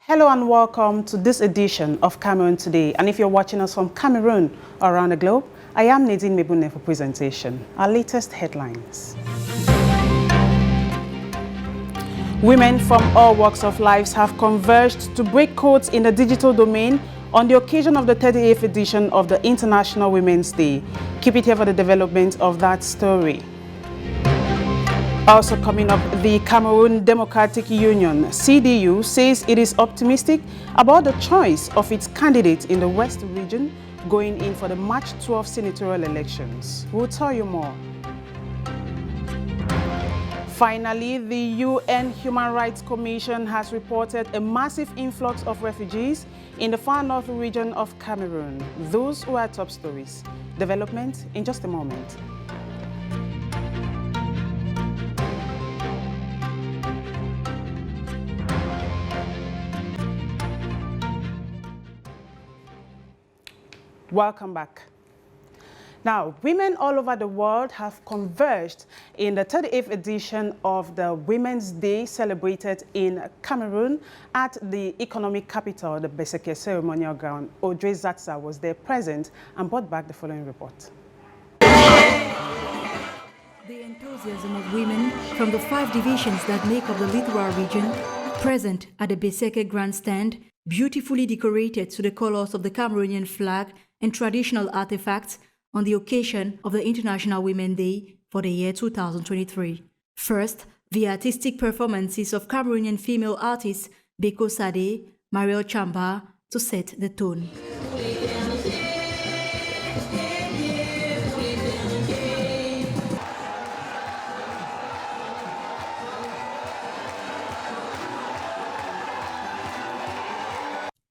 Hello and welcome to this edition of Cameroon Today. And if you're watching us from Cameroon or around the globe, I am Nadine Mebune for presentation. Our latest headlines. Women from all walks of life have converged to break codes in the digital domain on the occasion of the 38th edition of the International Women's Day. Keep it here for the development of that story. Also coming up, the Cameroon Democratic Union, CDU, says it is optimistic about the choice of its candidate in the West region going in for the March 12 senatorial elections. We'll tell you more. Finally, the UN Human Rights Commission has reported a massive influx of refugees in the far north region of Cameroon. Those were top stories. Development in just a moment. Welcome back. Now, women all over the world have converged in the 38th edition of the Women's Day celebrated in Cameroon at the economic capital, the Beseke ceremonial ground. Audrey Zatsa was there present and brought back the following report. The enthusiasm of women from the 5 divisions that make up the Littoral region present at the Beseke grandstand, beautifully decorated to the colors of the Cameroonian flag and traditional artifacts on the occasion of the International Women's Day for the year 2023. First, the artistic performances of Cameroonian female artists Beko Sade, Mariel Chamba to set the tone.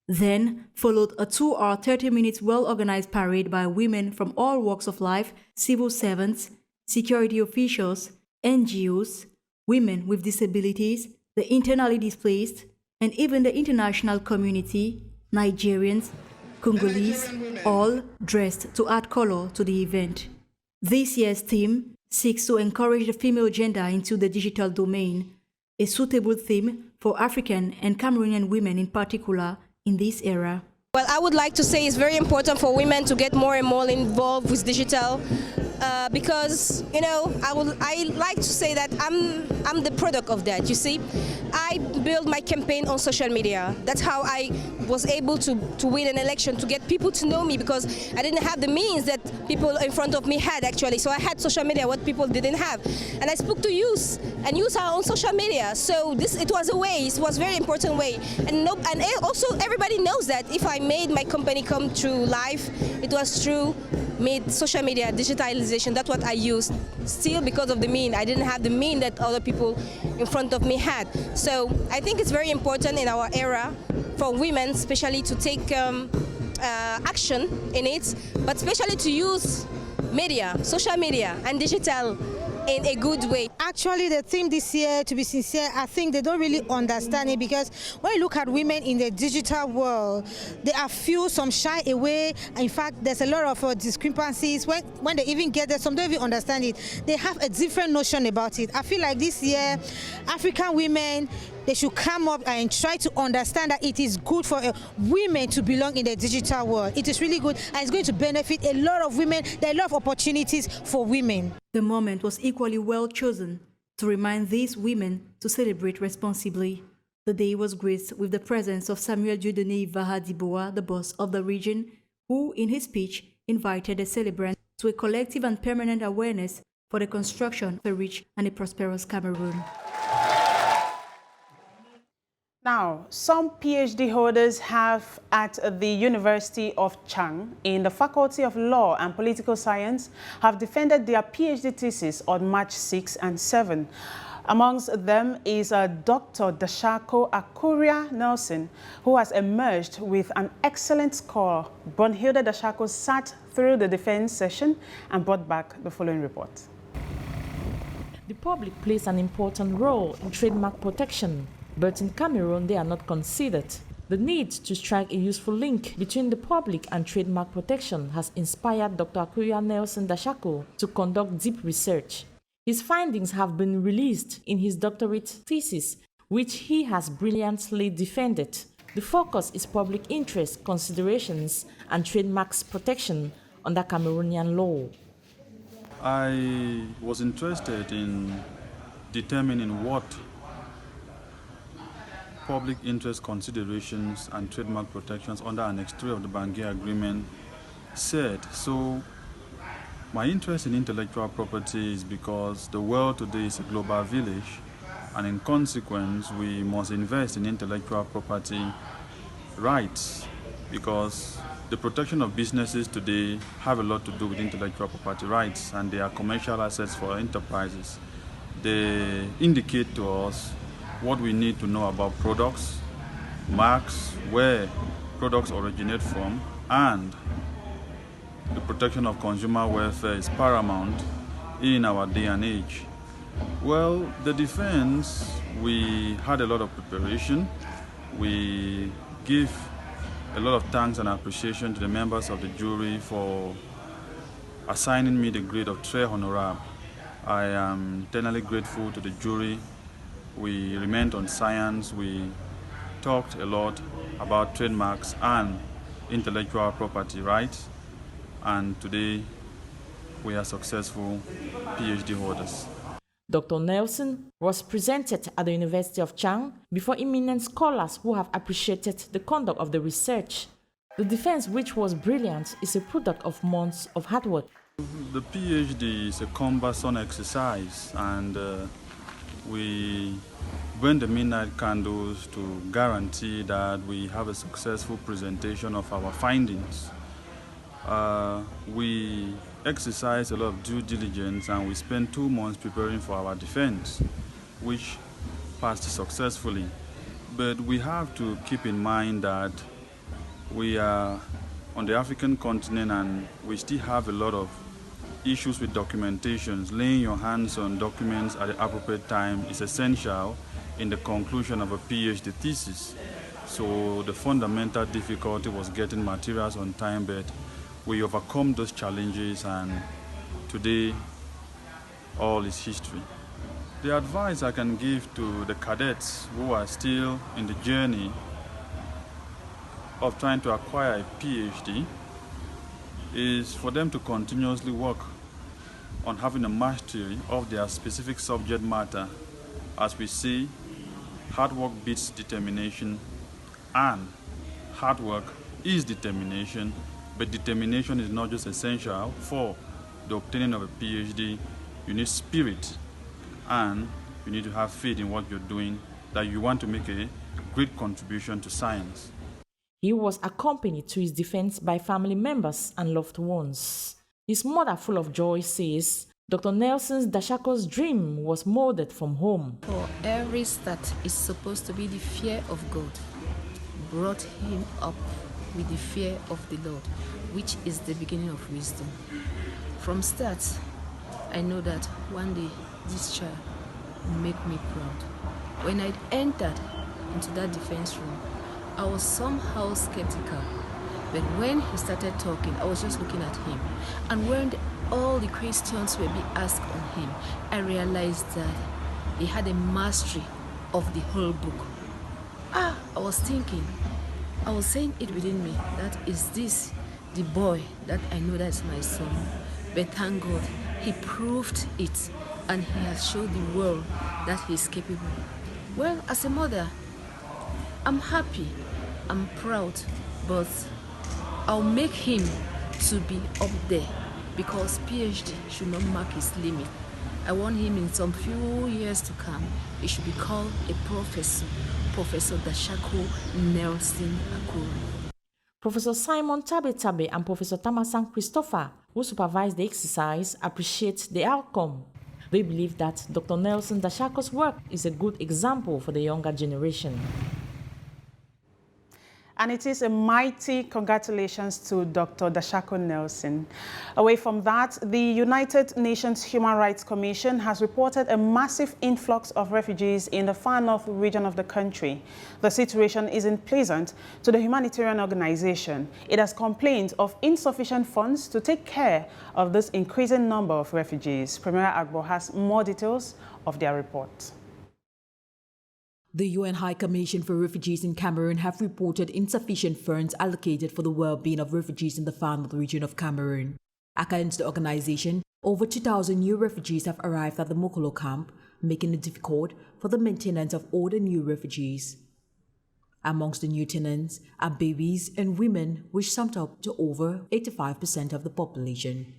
Then followed a 2-hour 30-minute well-organized parade by women from all walks of life, civil servants, security officials, NGOs, women with disabilities, the internally displaced, and even the international community, Nigerians, Congolese, all dressed to add color to the event. This year's theme seeks to encourage the female gender into the digital domain, a suitable theme for African and Cameroonian women in particular, in this era. Well, I would like to say it's very important for women to get more and more involved with digital because, you know, I like to say that I'm the product of that, you see. I built my campaign on social media. That's how I was able to win an election, to get people to know me, because I didn't have the means that people in front of me had actually. So I had social media, what people didn't have. And I spoke to youth, and youth are on social media. So it was a way, it was a very important way. And also everybody knows that if I made my company come through life, it was through social media, digitalization. That's what I used. Still, because of the mean, I didn't have the mean that other people in front of me had. So I think it's very important in our era for women, especially to take action in it, but especially to use media, social media, and digital in a good way. Actually, the theme this year, to be sincere, I think they don't really understand it, because when you look at women in the digital world, they are few, some shy away. In fact, there's a lot of discrepancies. When they even get there, some don't even understand it. They have a different notion about it. I feel like this year, African women, they should come up and try to understand that it is good for women to belong in the digital world. It is really good, and it's going to benefit a lot of women. There are a lot of opportunities for women. The moment was equally well chosen to remind these women to celebrate responsibly. The day was graced with the presence of Samuel Dieudonné Ivara-Diboa, the boss of the region, who in his speech invited the celebrants to a collective and permanent awareness for the construction of a rich and a prosperous Cameroon. Now, some PhD holders have at the University of Chang in the Faculty of Law and Political Science have defended their PhD thesis on March 6 and 7. Amongst them is Dr. Dashako Akuria Nelson, who has emerged with an excellent score. Brunhilde Dashako sat through the defense session and brought back the following report. The public plays an important role in trademark protection, but in Cameroon they are not considered. The need to strike a useful link between the public and trademark protection has inspired Dr. Akuria Nelson Dashako to conduct deep research. His findings have been released in his doctorate thesis, which he has brilliantly defended. The focus is public interest considerations and trademarks protection under Cameroonian law. I was interested in determining what public interest considerations and trademark protections under Annex 3 of the Bangui Agreement said. So my interest in intellectual property is because the world today is a global village, and in consequence we must invest in intellectual property rights, because the protection of businesses today have a lot to do with intellectual property rights, and they are commercial assets for enterprises. They indicate to us what we need to know about products, marks, where products originate from, and the protection of consumer welfare is paramount in our day and age. Well, the defense, we had a lot of preparation. We give a lot of thanks and appreciation to the members of the jury for assigning me the grade of Très Honorable. I am eternally grateful to the jury. We remained on science. We talked a lot about trademarks and intellectual property rights. And today we are successful PhD holders. Dr. Nelson was presented at the University of Chang before eminent scholars who have appreciated the conduct of the research. The defense, which was brilliant, is a product of months of hard work. The PhD is a cumbersome exercise, and we burn the midnight candles to guarantee that we have a successful presentation of our findings. We exercise a lot of due diligence, and we spent 2 months preparing for our defense, which passed successfully. But we have to keep in mind that we are on the African continent, and we still have a lot of issues with documentations. Laying your hands on documents at the appropriate time is essential in the conclusion of a PhD thesis. So the fundamental difficulty was getting materials on time, but we overcome those challenges, and today all is history. The advice I can give to the cadets who are still in the journey of trying to acquire a PhD is for them to continuously work on having a mastery of their specific subject matter. As we say, hard work beats determination, and hard work is determination. But determination is not just essential for the obtaining of a PhD. You need spirit, and you need to have faith in what you're doing, that you want to make a great contribution to science. He was accompanied to his defense by family members and loved ones. His mother, full of joy, says Dr. Nelson Dashako's dream was molded from home. For every start is supposed to be the fear of God. Brought him up with the fear of the Lord, which is the beginning of wisdom. From start, I know that one day this child will make me proud. When I entered into that defense room, I was somehow skeptical. But when he started talking, I was just looking at him. And when all the questions were being asked on him, I realized that he had a mastery of the whole book. I was thinking, I was saying it within me, that is this the boy that I know that's my son. But thank God, he proved it, and he has showed the world that he is capable. Well, as a mother, I'm happy, I'm proud, but I'll make him to be up there, because PhD should not mark his limit. I want him in some few years to come, he should be called a professor, Professor Dashako Nelson Akuri. Professor Simon Tabe and Professor Tamasang Christopher, who supervised the exercise, appreciate the outcome. They believe that Dr. Nelson Dashako's work is a good example for the younger generation. And it is a mighty congratulations to Dr. Dashako Nelson. Away from that, the United Nations Human Rights Commission has reported a massive influx of refugees in the far north region of the country. The situation isn't pleasant to the humanitarian organization. It has complained of insufficient funds to take care of this increasing number of refugees. Premier Agbo has more details of their report. The UN High Commission for Refugees in Cameroon have reported insufficient funds allocated for the well-being of refugees in the far north region of Cameroon. According to the organization, over 2,000 new refugees have arrived at the Mokolo camp, making it difficult for the maintenance of all the new refugees. Amongst the new tenants are babies and women, which summed up to over 85% of the population.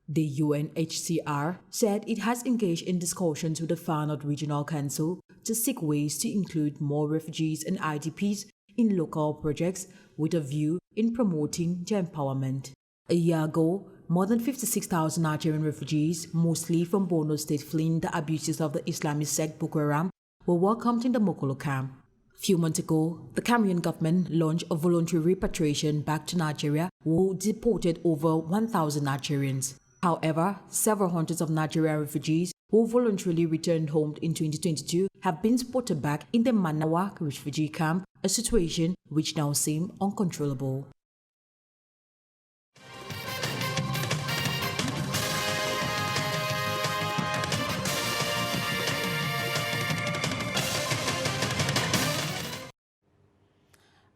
The UNHCR said it has engaged in discussions with the Far North Regional Council to seek ways to include more refugees and IDPs in local projects with a view in promoting their empowerment. A year ago, more than 56,000 Nigerian refugees, mostly from Borno State fleeing the abuses of the Islamist sect Boko Haram, were welcomed in the Mokolo camp. A few months ago, the Cameroon government launched a voluntary repatriation back to Nigeria, who deported over 1,000 Nigerians. However, several hundreds of Nigerian refugees who voluntarily returned home in 2022 have been spotted back in the Manawa refugee camp, a situation which now seems uncontrollable.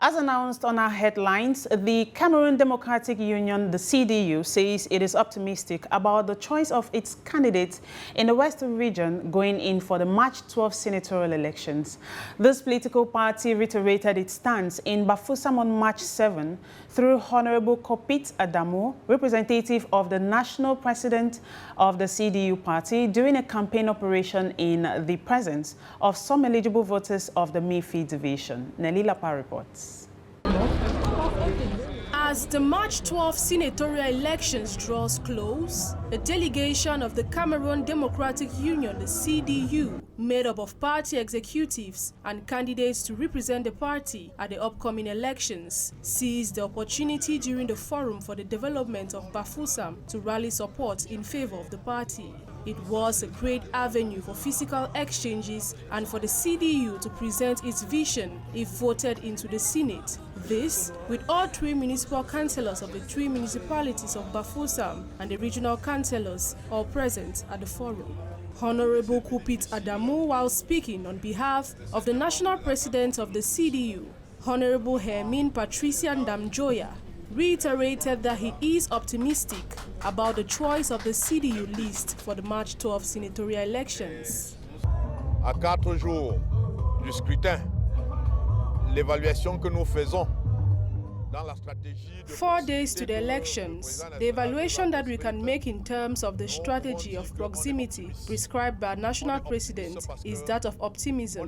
As announced on our headlines, the Cameroon Democratic Union, the CDU, says it is optimistic about the choice of its candidates in the Western region going in for the March 12 senatorial elections. This political party reiterated its stance in Bafoussam on March 7 through Honorable Kopit Adamo, representative of the national president of the CDU party, during a campaign operation in the presence of some eligible voters of the Mifi division. Nelly Lapa reports. As the March 12 senatorial elections draws close, a delegation of the Cameroon Democratic Union, the CDU, made up of party executives and candidates to represent the party at the upcoming elections, seized the opportunity during the Forum for the Development of Bafoussam to rally support in favor of the party. It was a great avenue for physical exchanges and for the CDU to present its vision if voted into the Senate. This, with all three municipal councillors of the three municipalities of Bafoussam and the regional councillors all present at the forum. Honorable Kopit Adamo, while speaking on behalf of the national president of the CDU, Honorable Hermine Patricia Ndamjoya, reiterated that he is optimistic about the choice of the CDU list for the March 12 senatorial elections. À 4 jours du scrutin, l'évaluation que nous faisons dans la stratégie de 4 days to the elections, the evaluation that we can make in terms of the strategy of proximity prescribed by our national president is that of optimism.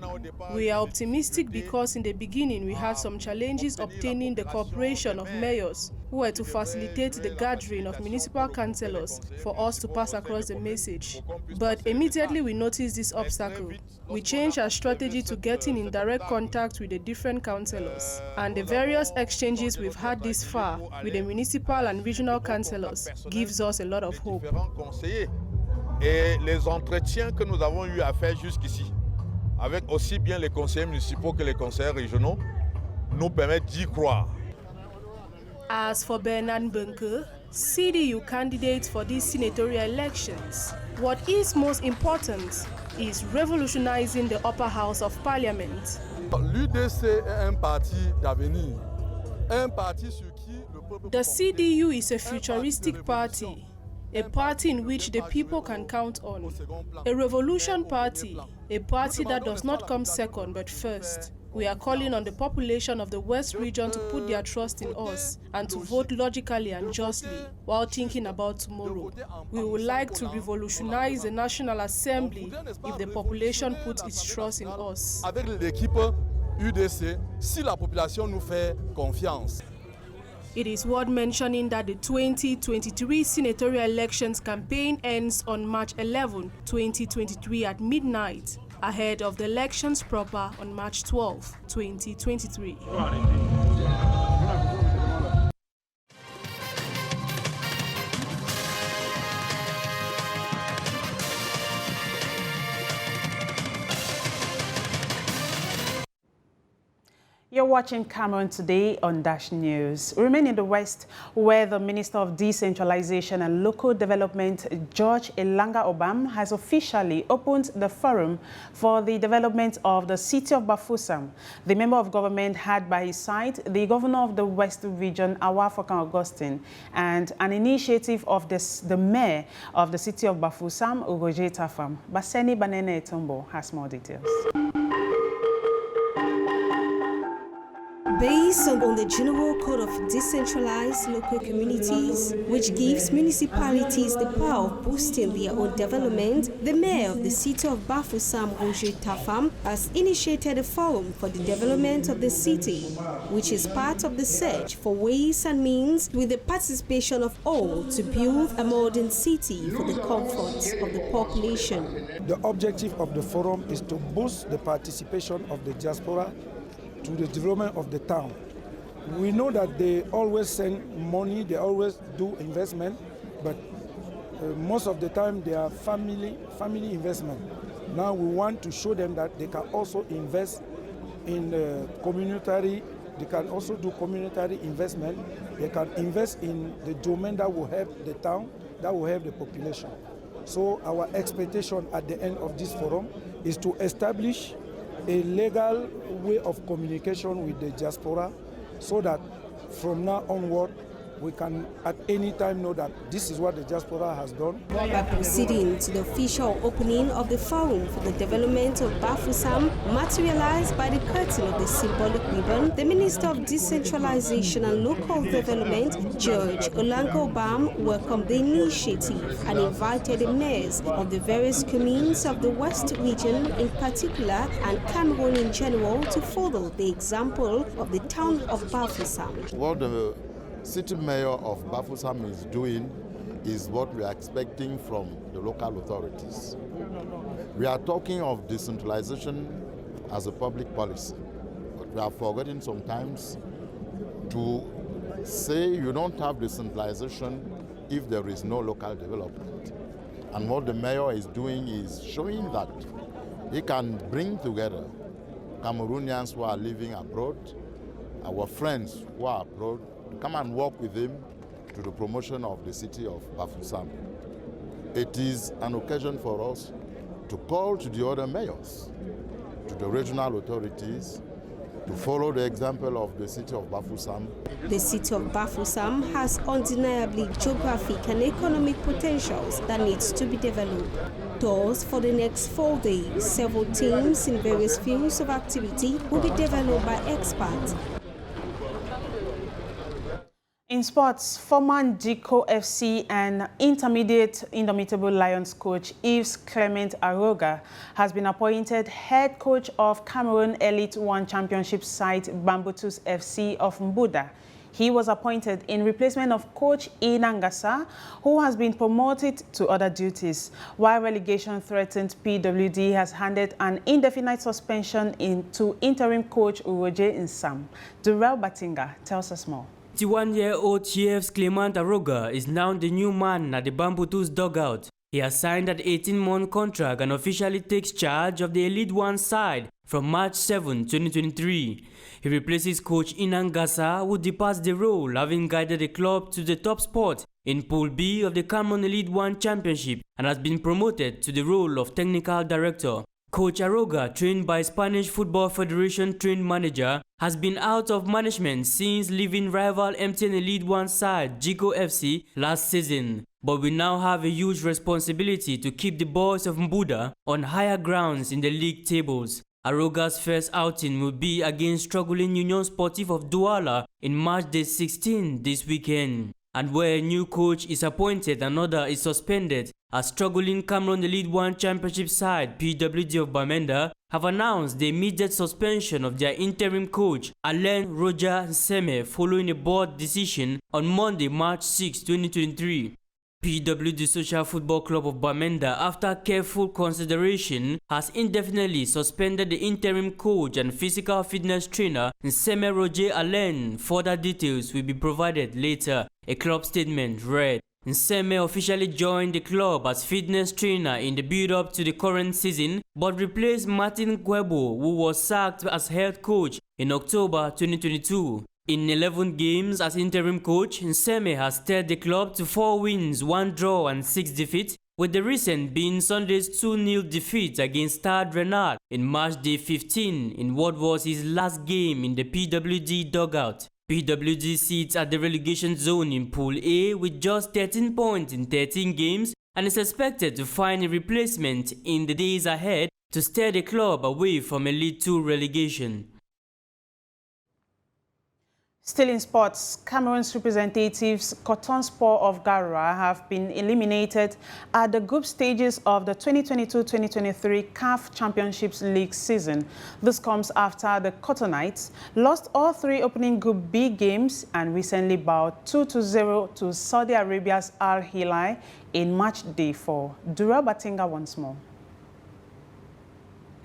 We are optimistic because in the beginning we had some challenges obtaining the cooperation of mayors who were to facilitate the gathering of municipal councillors for us to pass across the message. But immediately we noticed this obstacle. We changed our strategy to getting in direct contact with the different councillors, and the various exchanges we've had this far with the municipal and regional councillors gives us a lot of hope. Et les entretiens que nous avons eu à faire jusqu'ici, avec aussi bien les conseillers municipaux que les conseillers régionaux, nous permettent d'y croire. As for Bernard Bunke, CDU candidate for these senatorial elections, what is most important is revolutionizing the upper house of parliament. L'UDC est un parti d'avenir, un parti sur qui le peuple. The CDU is a futuristic party, a party in which the people can count on, a revolution party, a party that does not come second but first. We are calling on the population of the West region to put their trust in us and to vote logically and justly while thinking about tomorrow. We would like to revolutionize the National Assembly if the population puts its trust in us. Avec l'équipe UDC, si la population nous fait confiance. It is worth mentioning that the 2023 senatorial elections campaign ends on March 11, 2023 at midnight, ahead of the elections proper on March 12, 2023. You're watching Cameroon Today on Dash News. We remain in the West, where the Minister of Decentralization and Local Development, George Elanga Obam, has officially opened the forum for the development of the city of Bafoussam. The member of government had by his side the governor of the West region, Awafokan Augustine, and an initiative of the mayor of the city of Bafoussam, Roger Tafam. Baseni Banene Etombo has more details. Based on the General Code of Decentralized Local Communities, which gives municipalities the power of boosting their own development, the mayor of the city of Bafoussam, Roger Tafam, has initiated a forum for the development of the city, which is part of the search for ways and means with the participation of all to build a modern city for the comfort of the population. The objective of the forum is to boost the participation of the diaspora to the development of the town. We know that they always send money, they always do investment, but most of the time they are family investment. Now we want to show them that they can also invest in community, they can also do community investment, they can invest in the domain that will help the town, that will help the population. So our expectation at the end of this forum is to establish a legal way of communication with the diaspora so that from now onward we can at any time know that this is what the diaspora has done. By proceeding to the official opening of the Forum for the Development of Bafoussam, materialized by the curtain of the symbolic ribbon, the Minister of Decentralization and Local Development, George Elanga Obam, welcomed the initiative and invited the mayors of the various communes of the West region in particular and Cameroon in general to follow the example of the town of Bafoussam. What the City Mayor of Bafoussam is doing is what we are expecting from the local authorities. We are talking of decentralization as a public policy, but we are forgetting sometimes to say you don't have decentralization if there is no local development. And what the mayor is doing is showing that he can bring together Cameroonians who are living abroad, our friends who are abroad, to come and work with him to the promotion of the city of Bafoussam. It is an occasion for us to call to the other mayors, to the regional authorities, to follow the example of the city of Bafoussam. The city of Bafoussam has undeniably geographic and economic potentials that needs to be developed. Thus, for the next 4 days, several teams in various fields of activity will be developed by experts. In sports, former Jico FC and intermediate Indomitable Lions coach Yves Clement Aroga has been appointed head coach of Cameroon Elite One Championship side Bambutus FC of Mbuda. He was appointed in replacement of coach Inangasa, who has been promoted to other duties, while relegation threatened PWD has handed an indefinite suspension to interim coach Uroje Nsam. Durrell Batinga tells us more. 21-year-old Yves Clement Aroga is now the new man at the Bambutus dugout. He has signed an 18-month contract and officially takes charge of the Elite One side from March 7, 2023. He replaces coach Inangasa, who departs the role, having guided the club to the top spot in Pool B of the Cameroon Elite One Championship and has been promoted to the role of technical director. Coach Aroga, trained by Spanish Football Federation trained manager, has been out of management since leaving rival MTN Elite One side Jico FC last season. But we now have a huge responsibility to keep the boys of Mbuda on higher grounds in the league tables. Aroga's first outing will be against struggling Union Sportif of Douala in March 16 this weekend. and where a new coach is appointed, another is suspended, a struggling Cameroon Elite One Championship side, PWD of Bamenda, have announced the immediate suspension of their interim coach, Alain Roger Nseme, following a board decision on Monday, March 6, 2023. PWD Social Football Club of Bamenda, after careful consideration, has indefinitely suspended the interim coach and physical fitness trainer Nseme Roger Alain. Further details will be provided later, a club statement read. Nseme officially joined the club as fitness trainer in the build-up to the current season, but replaced Martin Kwebo, who was sacked as head coach in October 2022. In 11 games as interim coach, Nseme has steered the club to 4 wins, 1 draw and 6 defeats, with the recent being Sunday's 2-0 defeat against Stade Renard in March Day 15 in what was his last game in the PWD dugout. PWD sits at the relegation zone in Pool A with just 13 points in 13 games and is expected to find a replacement in the days ahead to steer the club away from Elite 2 relegation. Still in sports, Cameroon's representatives Coton Sport of Garoua have been eliminated at the group stages of the 2022-2023 CAF Championships League season. This comes after the Cotonites lost all 3 opening Group B games and recently bowed 2-0 to Saudi Arabia's Al Hilal in match day 4. Dura Batinga once more.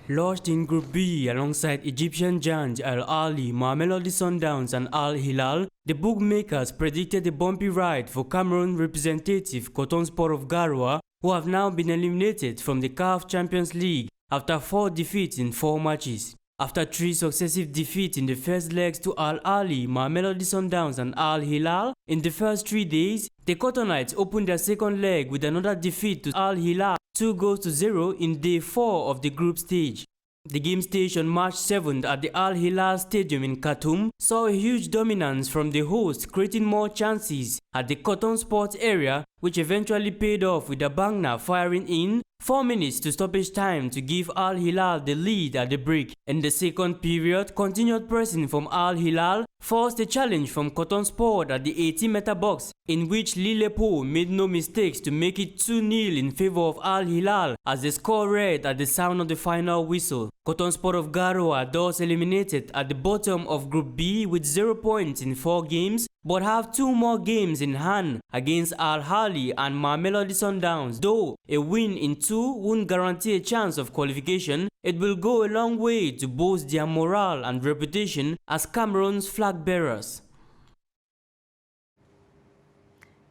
Lodged in Group B alongside Egyptian giants Al Ahly, Mamelodi Sundowns and Al Hilal, the bookmakers predicted a bumpy ride for Cameroon representative Coton Sport of Garoua, who have now been eliminated from the CAF Champions League after 4 defeats in 4 matches. After 3 successive defeats in the first legs to Al Ahly, Mamelodi Sundowns and Al Hilal in the first 3 days, the Cotonites opened their second leg with another defeat to Al Hilal, 2-0 in day 4 of the group stage. The game staged on March 7th at the Al Hilal Stadium in Khartoum saw a huge dominance from the hosts, creating more chances at the Coton Sports area, which eventually paid off with Abangna firing in 4 minutes to stoppage time to give Al Hilal the lead at the break. In the second period, continued pressing from Al Hilal forced a challenge from Coton Sport at the 18-meter box, in which Lilepo made no mistakes to make it 2-0 in favor of Al Hilal as the score read at the sound of the final whistle. Coton Sport of Garoua thus eliminated at the bottom of Group B with 0 points in 4 games, but have 2 more games in hand against Al Ahly and Mamelodi Sundowns. Though a win in 2 won't guarantee a chance of qualification, it will go a long way to boost their morale and reputation as Cameroon's flag bearers.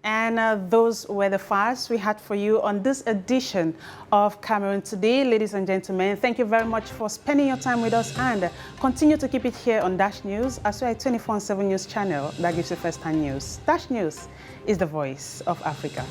And those were the facts we had for you on this edition of Cameroon Today. Ladies and gentlemen, thank you very much for spending your time with us, and continue to keep it here on Dash News, as well as 24/7 news channel that gives you first-hand news. Dash News is the voice of Africa.